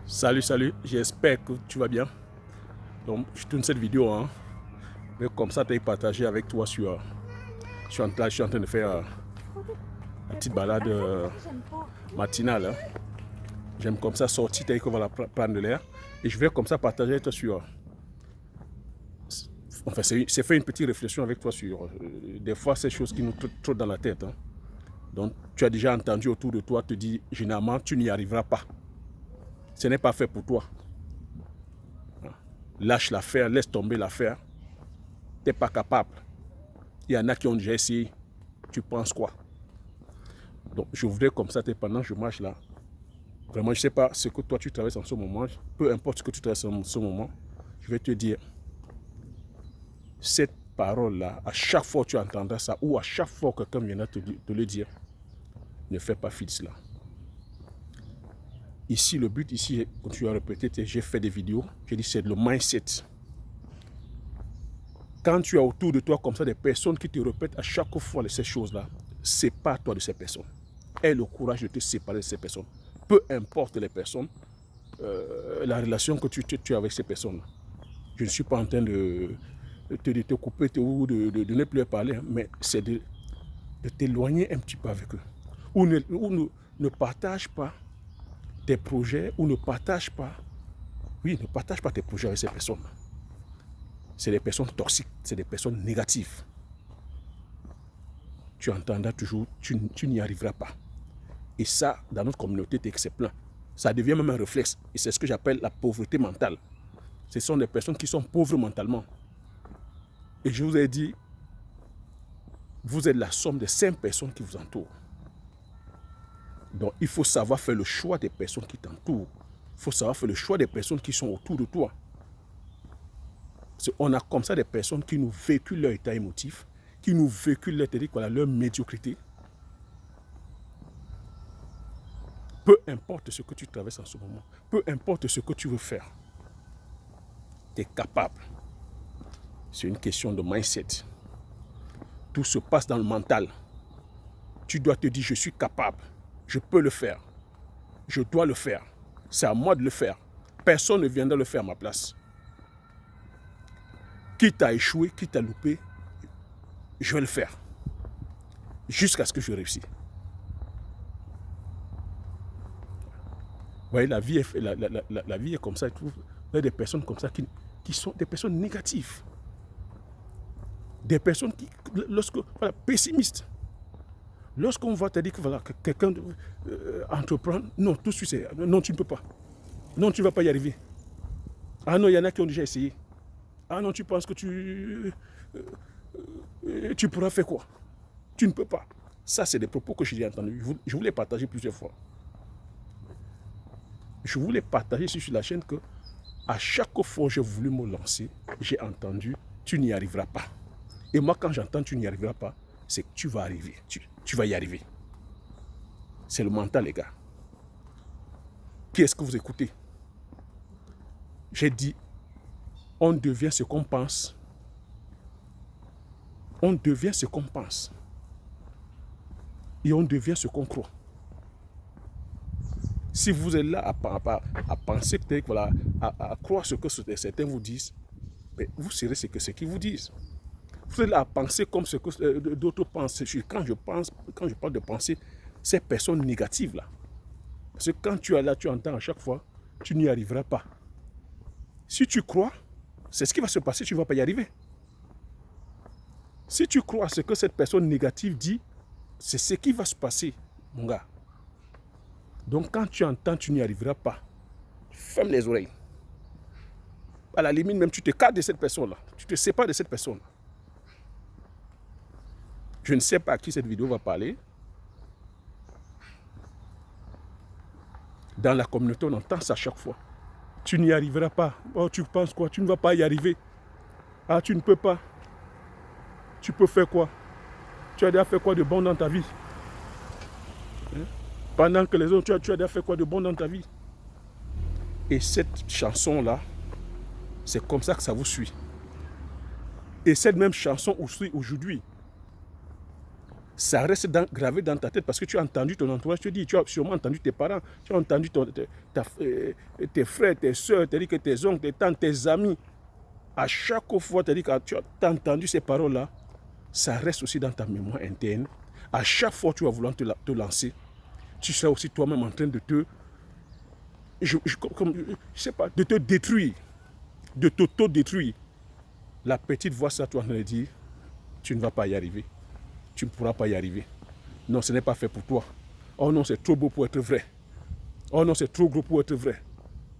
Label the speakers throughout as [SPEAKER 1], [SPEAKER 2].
[SPEAKER 1] Salut, j'espère que tu vas bien. Donc, je tourne cette vidéo, mais comme ça, tu as partagé avec toi sur. Je suis en train de faire une petite balade matinale. J'aime comme ça sortir, t'as qu'on va prendre de l'air. Et je vais comme ça partager avec toi sur. Enfin, c'est faire une petite réflexion avec toi sur. Des fois, ces choses qui nous trottent dans la tête. Donc, tu as déjà entendu autour de toi te dire, généralement, tu n'y arriveras pas. Ce n'est pas fait pour toi. Lâche l'affaire, laisse tomber l'affaire. Tu n'es pas capable. Il y en a qui ont déjà essayé. Tu penses quoi? Donc, je voudrais comme ça, pendant que je marche là, vraiment, je ne sais pas ce que toi tu traverses en ce moment, peu importe ce que tu traverses en ce moment, je vais te dire, cette parole-là, à chaque fois que tu entendras ça, ou à chaque fois que quelqu'un viendra te le dire, ne fais pas fi de cela. Ici, le but, ici, quand tu as répété, j'ai fait des vidéos, j'ai dit c'est le mindset. Quand tu as autour de toi comme ça des personnes qui te répètent à chaque fois ces choses-là, sépare-toi de ces personnes. Aie le courage de te séparer de ces personnes. Peu importe les personnes, la relation que tu as avec ces personnes. Je ne suis pas en train de te couper ou de ne plus parler, mais c'est de t'éloigner un petit peu avec eux. Ou ne partage pas tes projets, ou ne partage pas tes projets avec ces personnes. C'est des personnes toxiques, c'est des personnes négatives. Tu entendras toujours, tu n'y arriveras pas. Et ça, dans notre communauté, c'est plein. Ça devient même un réflexe. Et c'est ce que j'appelle la pauvreté mentale. Ce sont des personnes qui sont pauvres mentalement. Et je vous ai dit, vous êtes la somme de 5 personnes qui vous entourent. Donc, il faut savoir faire le choix des personnes qui t'entourent. Il faut savoir faire le choix des personnes qui sont autour de toi. On a comme ça des personnes qui nous véhiculent leur état émotif, qui nous véhiculent leur médiocrité. Peu importe ce que tu traverses en ce moment, peu importe ce que tu veux faire, tu es capable. C'est une question de mindset. Tout se passe dans le mental. Tu dois te dire, je suis capable, je peux le faire, je dois le faire. C'est à moi de le faire. Personne ne viendra le faire à ma place. Quitte à échouer, quitte à louper, je vais le faire. Jusqu'à ce que je réussisse. Vous voyez, la vie est comme ça. Il y a des personnes comme ça qui sont des personnes négatives. Des personnes qui, pessimistes. Lorsqu'on va te dire que quelqu'un entreprend, non, tout de suite, non, tu ne peux pas. Non, tu ne vas pas y arriver. Ah non, il y en a qui ont déjà essayé. Ah non, tu penses que tu pourras faire quoi? Tu ne peux pas. Ça, c'est des propos que j'ai entendus. Je voulais partager plusieurs fois. Je voulais partager sur la chaîne que à chaque fois que j'ai voulu me lancer, j'ai entendu, tu n'y arriveras pas. Et moi, quand j'entends tu n'y arriveras pas, c'est que tu vas arriver. Tu vas y arriver. C'est le mental, les gars. Qui est-ce que vous écoutez? J'ai dit, on devient ce qu'on pense. On devient ce qu'on pense. Et on devient ce qu'on croit. Si vous êtes là à penser, voilà, à croire ce que certains vous disent, mais vous serez ce qu'ils vous disent. Vous êtes là à penser comme ce que d'autres pensent. Quand je parle de penser, ces personnes négatives là. Parce que quand tu es là, tu entends à chaque fois, tu n'y arriveras pas. Si tu crois, c'est ce qui va se passer, tu ne vas pas y arriver. Si tu crois à ce que cette personne négative dit, c'est ce qui va se passer, mon gars. Donc quand tu entends, tu n'y arriveras pas. Ferme les oreilles. À la limite, même tu te casses de cette personne-là. Tu te sépares de cette personne. Je ne sais pas à qui cette vidéo va parler. Dans la communauté, on entend ça à chaque fois. Tu n'y arriveras pas. Oh, tu penses quoi? Tu ne vas pas y arriver. Ah, tu ne peux pas. Tu peux faire quoi? Tu as déjà fait quoi de bon dans ta vie? Pendant que les autres, tu as déjà fait quoi de bon dans ta vie? Et cette chanson-là, c'est comme ça que ça vous suit. Et cette même chanson vous suit aujourd'hui. Ça reste gravé dans ta tête parce que tu as entendu ton entourage te dire, tu as sûrement entendu tes parents, tu as entendu tes frères, tes soeurs, tes oncles, tes tantes, tes amis. À chaque fois, quand tu as entendu ces paroles-là, ça reste aussi dans ta mémoire interne. À chaque fois que tu vas vouloir te lancer, tu seras aussi toi-même en train de de te détruire, de t'auto-détruire. La petite voix, ça, tu vas te dire, tu ne vas pas y arriver. Tu ne pourras pas y arriver. Non, ce n'est pas fait pour toi. Oh non, c'est trop beau pour être vrai. Oh non, c'est trop gros pour être vrai.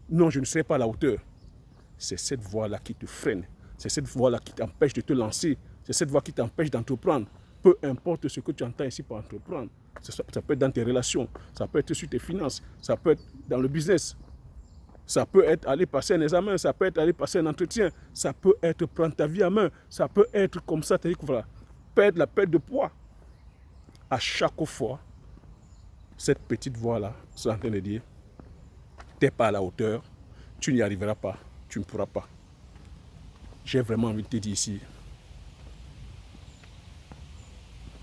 [SPEAKER 1] Non, je ne serai pas à la hauteur. C'est cette voix-là qui te freine. C'est cette voix-là qui t'empêche de te lancer. C'est cette voix qui t'empêche d'entreprendre. Peu importe ce que tu entends ici pour entreprendre. Ça peut être dans tes relations, ça peut être sur tes finances, ça peut être dans le business, ça peut être aller passer un examen, ça peut être aller passer un entretien, ça peut être prendre ta vie en main, ça peut être comme ça, voilà, perdre la perte de poids. À chaque fois, cette petite voix-là, c'est en train de dire, tu n'es pas à la hauteur, tu n'y arriveras pas, tu ne pourras pas. J'ai vraiment envie de te dire ici,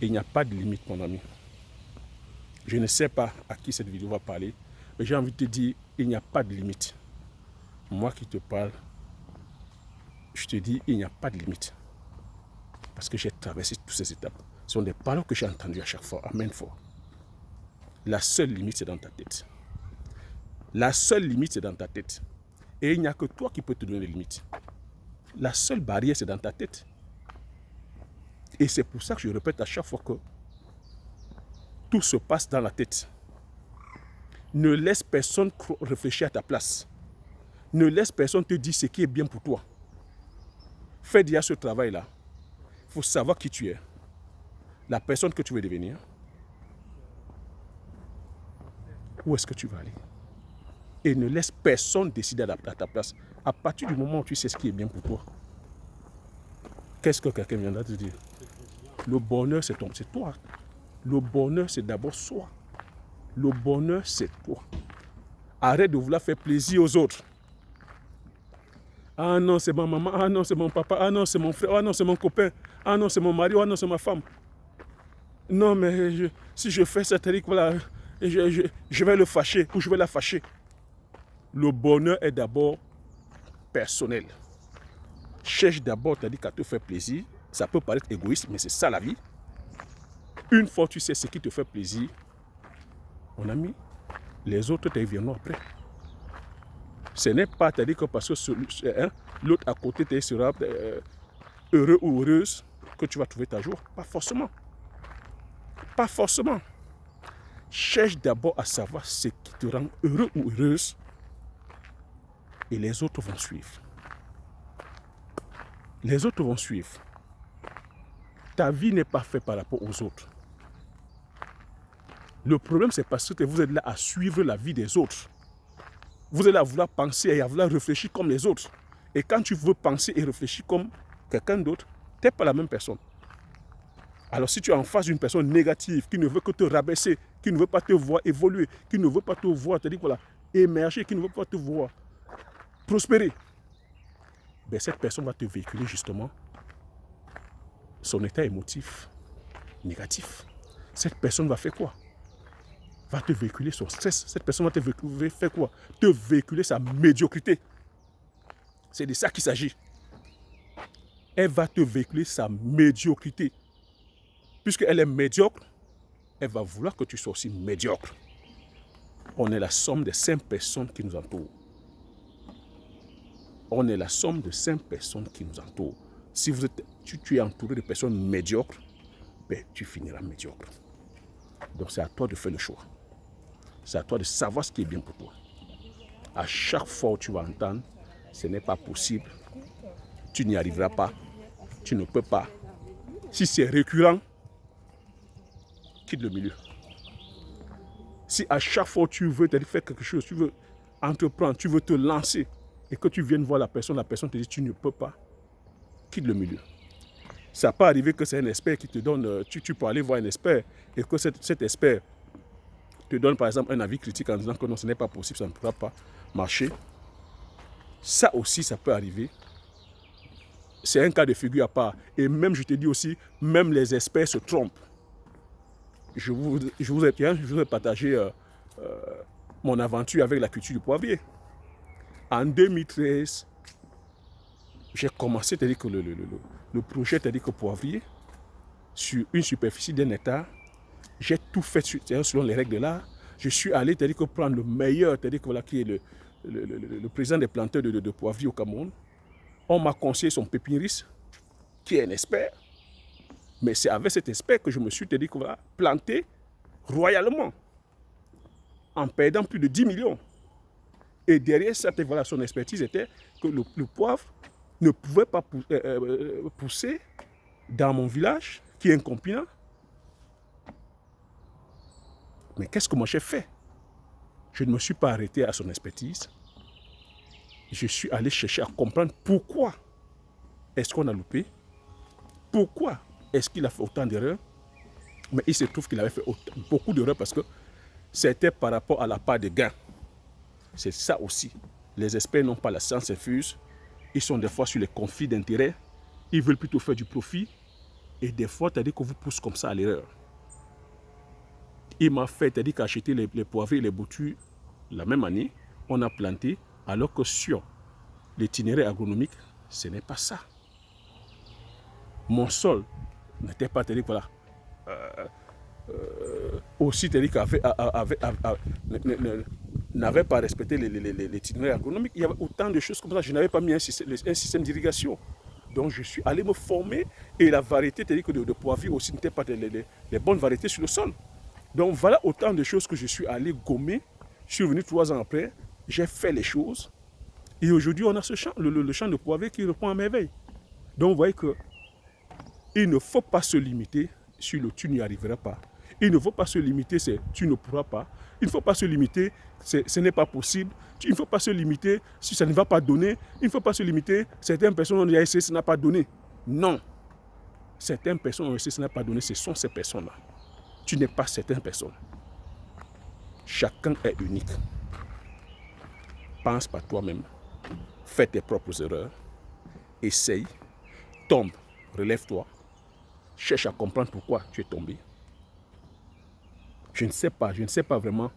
[SPEAKER 1] il n'y a pas de limite, mon ami. Je ne sais pas à qui cette vidéo va parler, mais j'ai envie de te dire, il n'y a pas de limite. Moi qui te parle, je te dis, il n'y a pas de limite. Parce que j'ai traversé toutes ces étapes. Ce sont des paroles que j'ai entendues à chaque fois, à maintes fois. La seule limite, c'est dans ta tête. La seule limite, c'est dans ta tête. Et il n'y a que toi qui peux te donner les limites. La seule barrière, c'est dans ta tête. Et c'est pour ça que je répète à chaque fois que tout se passe dans la tête. Ne laisse personne réfléchir à ta place. Ne laisse personne te dire ce qui est bien pour toi. Fais déjà ce travail-là. Il faut savoir qui tu es. La personne que tu veux devenir. Où est-ce que tu vas aller? Et ne laisse personne décider à ta place. À partir du moment où tu sais ce qui est bien pour toi, qu'est-ce que quelqu'un viendra te dire? Le bonheur, c'est toi. Le bonheur, c'est d'abord soi. Le bonheur, c'est toi. Arrête de vouloir faire plaisir aux autres. Ah non, c'est ma maman. Ah non, c'est mon papa. Ah non, c'est mon frère. Ah non, c'est mon copain. Ah non, c'est mon mari. Ah non, c'est ma femme. Non, mais si je fais ça, voilà, je vais le fâcher ou je vais la fâcher. Le bonheur est d'abord personnel. Cherche d'abord, t'as dit qu'à te faire plaisir. Ça peut paraître égoïste, mais c'est ça la vie. Une fois que tu sais ce qui te fait plaisir, mon ami, les autres te viendront après. Ce n'est pas, t'as dit que parce que l'autre à côté sera heureux ou heureuse que tu vas trouver ta joie. Pas forcément. Pas forcément. Cherche d'abord à savoir ce qui te rend heureux ou heureuse et les autres vont suivre. Les autres vont suivre. Ta vie n'est pas faite par rapport aux autres. Le problème, c'est parce que vous êtes là à suivre la vie des autres. Vous êtes là à vouloir penser et à vouloir réfléchir comme les autres. Et quand tu veux penser et réfléchir comme quelqu'un d'autre, tu n'es pas la même personne. Alors si tu es en face d'une personne négative, qui ne veut que te rabaisser, qui ne veut pas te voir évoluer, qui ne veut pas te voir, voilà, émerger, qui ne veut pas te voir prospérer, ben cette personne va te véhiculer justement son état émotif négatif. Cette personne va faire quoi? Va te véhiculer son stress. Cette personne va te faire quoi? Te véhiculer sa médiocrité. C'est de ça qu'il s'agit. Elle va te véhiculer sa médiocrité. Puisqu'elle est médiocre, elle va vouloir que tu sois aussi médiocre. On est la somme des 5 personnes qui nous entourent. On est la somme de 5 personnes qui nous entourent. Si tu es entouré de personnes médiocres, ben, tu finiras médiocre. Donc c'est à toi de faire le choix. C'est à toi de savoir ce qui est bien pour toi. À chaque fois où tu vas entendre, ce n'est pas possible, tu n'y arriveras pas, tu ne peux pas. Si c'est récurrent, quitte le milieu. Si à chaque fois tu veux faire quelque chose, tu veux entreprendre, tu veux te lancer, et que tu viennes voir la personne te dit tu ne peux pas, quitte le milieu. Ça peut arriver que c'est un expert qui te donne, tu peux aller voir un expert, et que cet expert te donne par exemple un avis critique en disant que non, ce n'est pas possible, ça ne pourra pas marcher. Ça aussi, ça peut arriver. C'est un cas de figure à part. Et même, je te dis aussi, même les experts se trompent. je vous ai partagé mon aventure avec la culture du poivrier. En 2013, j'ai commencé, c'est-à-dire que le projet, c'est-à-dire que poivrier, sur une superficie d'un hectare, j'ai tout fait selon les règles de l'art. Je suis allé, c'est-à-dire que prendre le meilleur, c'est-à-dire que voilà, qui est le président des planteurs de poivrier au Cameroun. On m'a conseillé son pépiniériste, qui est un expert. Mais c'est avec cet expert que je me suis, c'est-à-dire que voilà, planté royalement, en perdant plus de 10 millions. Et derrière ça, voilà, son expertise était que le poivre ne pouvait pas pousser dans mon village, qui est un Incompina. Mais qu'est-ce que moi j'ai fait? Je ne me suis pas arrêté à son expertise. Je suis allé chercher à comprendre pourquoi est-ce qu'on a loupé, pourquoi est-ce qu'il a fait autant d'erreurs. Mais il se trouve qu'il avait fait beaucoup d'erreurs parce que c'était par rapport à la part de gain. C'est ça aussi. Les experts n'ont pas la science infuse. Ils sont des fois sur les conflits d'intérêts. Ils veulent plutôt faire du profit. Et des fois, tu as dit qu'on vous pousse comme ça à l'erreur. Il m'a fait, tu as dit qu'acheter les poivrés et les boutures la même année, on a planté, alors que sur l'itinéraire agronomique, ce n'est pas ça. Mon sol n'était pas, tu dit, voilà, aussi, tu dit n'avait pas respecté l'itinéraire agronomique. Il y avait autant de choses comme ça. Je n'avais pas mis un système d'irrigation. Donc, je suis allé me former et la variété de poivrier aussi n'était pas les bonnes variétés sur le sol. Donc, voilà autant de choses que je suis allé gommer. Je suis revenu 3 ans après. J'ai fait les choses. Et aujourd'hui, on a ce champ, le champ de poivrier qui reprend à merveille. Donc, vous voyez qu'il ne faut pas se limiter sur le tu n'y arriveras pas. Il ne faut pas se limiter, c'est tu ne pourras pas. Il ne faut pas se limiter, ce n'est pas possible. Il ne faut pas se limiter si ça ne va pas donner. Il ne faut pas se limiter, certaines personnes ont déjà essayé, ça n'a pas donné. Non. Certaines personnes ont essayé, ça n'a pas donné. Ce sont ces personnes-là. Tu n'es pas certaines personnes. Chacun est unique. Pense par toi-même. Fais tes propres erreurs. Essaye. Tombe. Relève-toi. Cherche à comprendre pourquoi tu es tombé. Je ne sais pas vraiment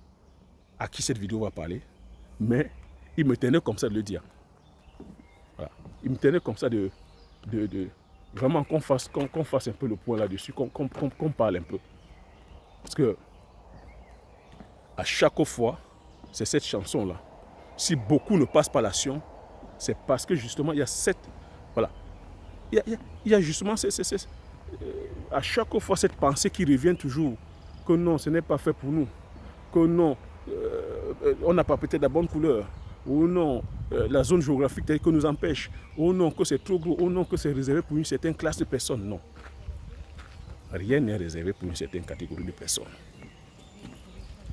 [SPEAKER 1] à qui cette vidéo va parler, mais il me tenait comme ça de le dire. Voilà. Il me tenait comme ça de vraiment qu'on fasse un peu le point là-dessus, qu'on parle un peu. Parce que à chaque fois, c'est cette chanson-là. Si beaucoup ne passent pas l'action, c'est parce que justement, il y a cette... Voilà. Il y a justement à chaque fois cette pensée qui revient toujours, que non, ce n'est pas fait pour nous, que non, on n'a pas peut-être la bonne couleur, ou non, la zone géographique telle que nous empêche, ou non, que c'est trop gros, ou non, que c'est réservé pour une certaine classe de personnes. Non. Rien n'est réservé pour une certaine catégorie de personnes.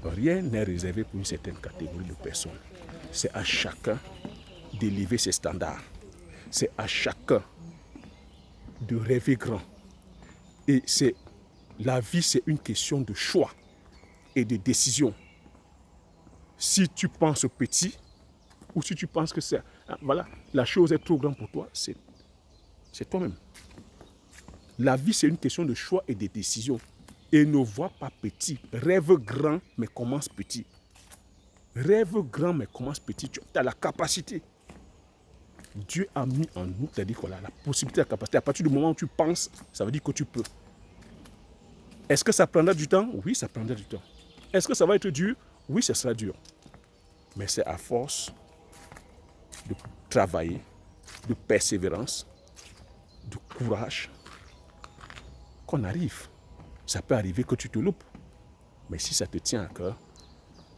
[SPEAKER 1] Rien n'est réservé pour une certaine catégorie de personnes. C'est à chacun d'élever ses standards. C'est à chacun de rêver grand. Et la vie, c'est une question de choix et de décision. Si tu penses petit, ou si tu penses que voilà, la chose est trop grande pour toi, c'est toi-même. La vie, c'est une question de choix et de décision. Et ne vois pas petit. Rêve grand, mais commence petit. Rêve grand, mais commence petit. Tu as la capacité. Dieu a mis en nous, c'est-à-dire voilà, la possibilité, la capacité. À partir du moment où tu penses, ça veut dire que tu peux. Est-ce que ça prendra du temps? Oui, ça prendra du temps. Est-ce que ça va être dur? Oui, ça sera dur. Mais c'est à force de travailler, de persévérance, de courage, qu'on arrive. Ça peut arriver que tu te loupes. Mais si ça te tient à cœur,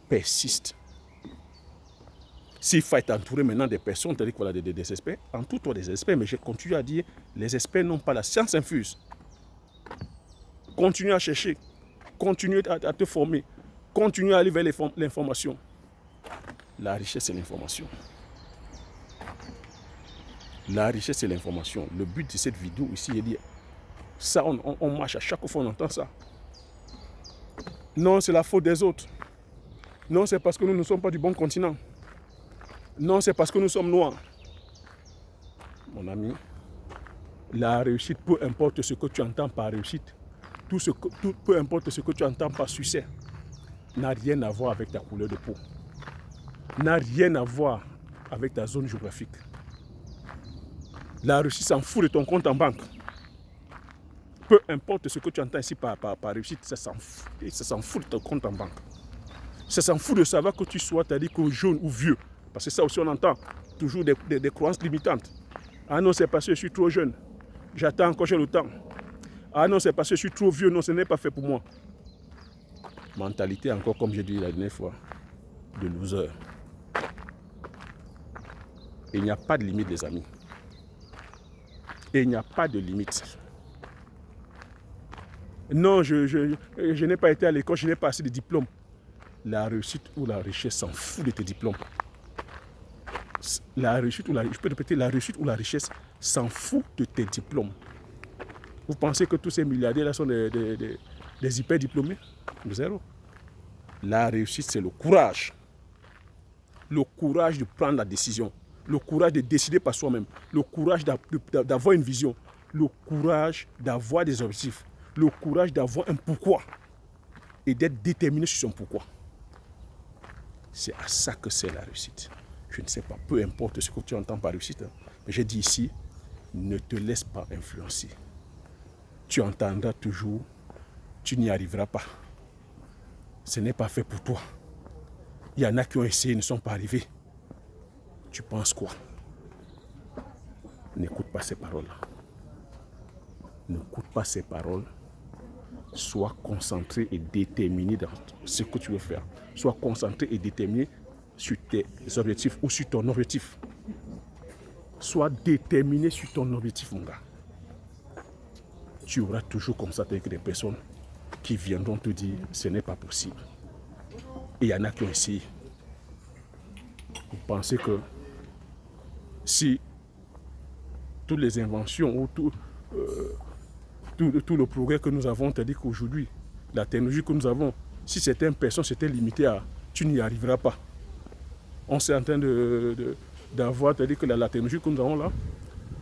[SPEAKER 1] persiste. S'il faut être entouré maintenant des personnes, c'est-à-dire voilà, des experts, entoure-toi des experts, mais je continue à dire, les experts n'ont pas la science infuse. Continue à chercher, continue à te former, continue à aller vers l'information. La richesse, c'est l'information. La richesse, c'est l'information. Le but de cette vidéo ici est de dire, ça, on marche à chaque fois, on entend ça. Non, c'est la faute des autres. Non, c'est parce que nous ne sommes pas du bon continent. Non, c'est parce que nous sommes noirs. Mon ami, la réussite, peu importe ce que tu entends par réussite, peu importe ce que tu entends par succès, n'a rien à voir avec ta couleur de peau, n'a rien à voir avec ta zone géographique. La réussite s'en fout de ton compte en banque. Peu importe ce que tu entends ici par réussite, ça s'en fout de ton compte en banque. Ça s'en fout de savoir que tu sois, t'as dit que jeune ou vieux. Parce que ça aussi on entend toujours des croyances limitantes. Ah non, c'est parce que je suis trop jeune. J'attends encore, j'ai le temps. Ah non, c'est parce que je suis trop vieux. Non, ce n'est pas fait pour moi. Mentalité encore, comme j'ai dit la dernière fois, de loser. Il n'y a pas de limite, les amis. Et il n'y a pas de limite. Non, je n'ai pas été à l'école, je n'ai pas assez de diplômes. La réussite ou la richesse s'en fout de tes diplômes. La réussite ou je peux répéter, la réussite ou la richesse s'en fout de tes diplômes. Vous pensez que tous ces milliardaires-là sont des hyper diplômés? Zéro. La réussite, c'est le courage. Le courage de prendre la décision. Le courage de décider par soi-même. Le courage d'avoir une vision. Le courage d'avoir des objectifs. Le courage d'avoir un pourquoi. Et d'être déterminé sur son pourquoi. C'est à ça que c'est la réussite. Je ne sais pas, peu importe ce que tu entends par réussite. Mais j'ai dit ici, ne te laisse pas influencer. Tu entendras toujours, tu n'y arriveras pas. Ce n'est pas fait pour toi. Il y en a qui ont essayé, ne sont pas arrivés. Tu penses quoi? N'écoute pas ces paroles-là. N'écoute pas ces paroles. Sois concentré et déterminé dans ce que tu veux faire. Sois concentré et déterminé sur tes objectifs ou sur ton objectif. Sois déterminé sur ton objectif, mon gars. Tu auras toujours comme ça avec des personnes qui viendront te dire ce n'est pas possible. Et il y en a qui ont essayé. Vous pensez que si toutes les inventions ou tout le progrès que nous avons, c'est-à-dire qu'aujourd'hui, la technologie que nous avons, si certaines personnes s'étaient limitées à tu n'y arriveras pas. On s'est en train d'avoir, c'est-à-dire que la technologie que nous avons là,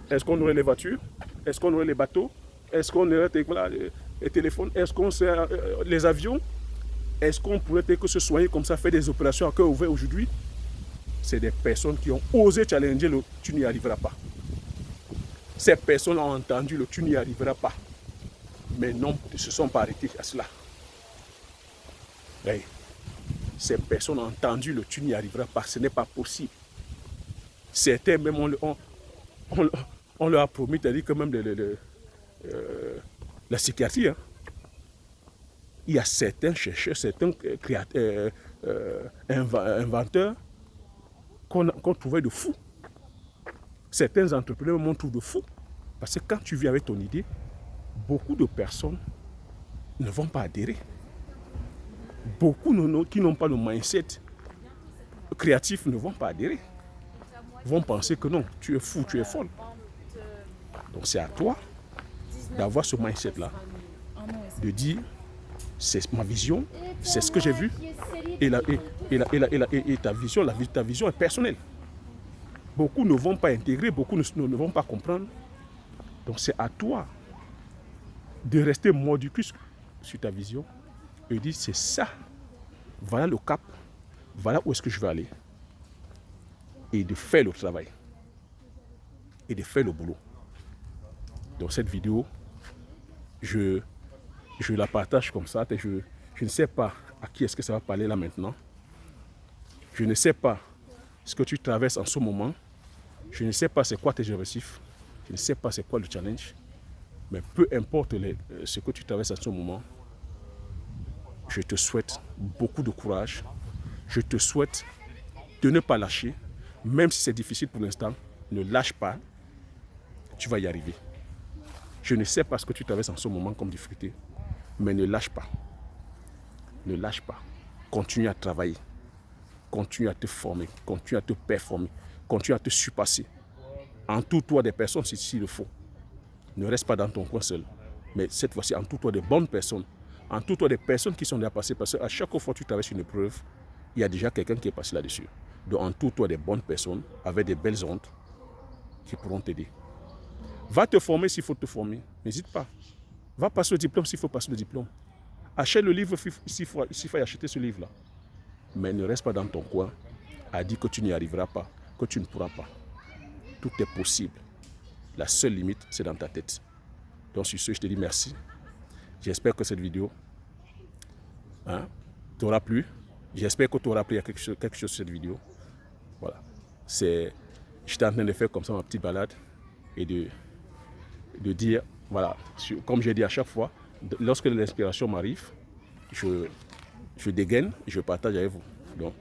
[SPEAKER 1] est-ce qu'on aurait les voitures? Est-ce qu'on aurait les bateaux? Est-ce qu'on aurait les téléphones? Est-ce qu'on sait les avions? Est-ce qu'on pourrait que se soigner comme ça, faire des opérations à cœur ouvert aujourd'hui? C'est des personnes qui ont osé challenger le tu n'y arriveras pas. Ces personnes ont entendu le tu n'y arriveras pas. Mais non, ils ne se sont pas arrêtés à cela. Hey. Ces personnes ont entendu le tu n'y arriveras pas, ce n'est pas possible. Certains même on leur a promis, c'est-à-dire que même la psychiatrie, hein, il y a certains chercheurs, certains inventeurs qu'on trouvait de fous. Certains entrepreneurs m'ont trouvé de fous. Parce que quand tu vis avec ton idée, beaucoup de personnes ne vont pas adhérer. Beaucoup qui n'ont pas le mindset créatif ne vont pas adhérer. Ils vont penser que non, tu es fou, tu es folle. Donc c'est à toi d'avoir ce mindset-là, de dire c'est ma vision, c'est ce que j'ai vu, et ta vision, ta vision est personnelle. Beaucoup ne vont pas intégrer, beaucoup ne vont pas comprendre. Donc c'est à toi de rester mordicus sur ta vision et dire c'est ça, voilà le cap, voilà où est-ce que je vais aller. Et de faire le travail. Et de faire le boulot. Donc cette vidéo, je la partage comme ça. Je ne sais pas à qui est-ce que ça va parler là maintenant. Je ne sais pas ce que tu traverses en ce moment. Je ne sais pas c'est quoi tes objectifs. Je ne sais pas c'est quoi le challenge. Mais peu importe ce que tu traverses en ce moment, je te souhaite beaucoup de courage. Je te souhaite de ne pas lâcher. Même si c'est difficile pour l'instant, ne lâche pas. Tu vas y arriver. Je ne sais pas ce que tu traverses en ce moment comme difficulté, mais ne lâche pas. Ne lâche pas. Continue à travailler. Continue à te former. Continue à te performer. Continue à te surpasser. Entoure-toi des personnes si il le faut. Ne reste pas dans ton coin seul. Mais cette fois-ci, entoure-toi de bonnes personnes. Entoure-toi des personnes qui sont déjà passées. Parce qu'à chaque fois que tu traverses une épreuve, il y a déjà quelqu'un qui est passé là-dessus. Donc entoure-toi des bonnes personnes avec des belles ondes qui pourront t'aider. Va te former s'il faut te former. N'hésite pas. Va passer le diplôme s'il faut passer le diplôme. Achète le livre s'il faut acheter ce livre-là. Mais ne reste pas dans ton coin à dire que tu n'y arriveras pas, que tu ne pourras pas. Tout est possible. La seule limite, c'est dans ta tête. Donc sur ce, je te dis merci. J'espère que cette vidéo t'aura plu. J'espère que tu auras appris quelque chose sur cette vidéo. Voilà. J'étais en train de faire comme ça ma petite balade et de dire, voilà, comme j'ai dit à chaque fois, lorsque l'inspiration m'arrive, je dégaine et je partage avec vous. Donc,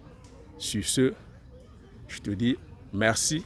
[SPEAKER 1] sur ce, je te dis merci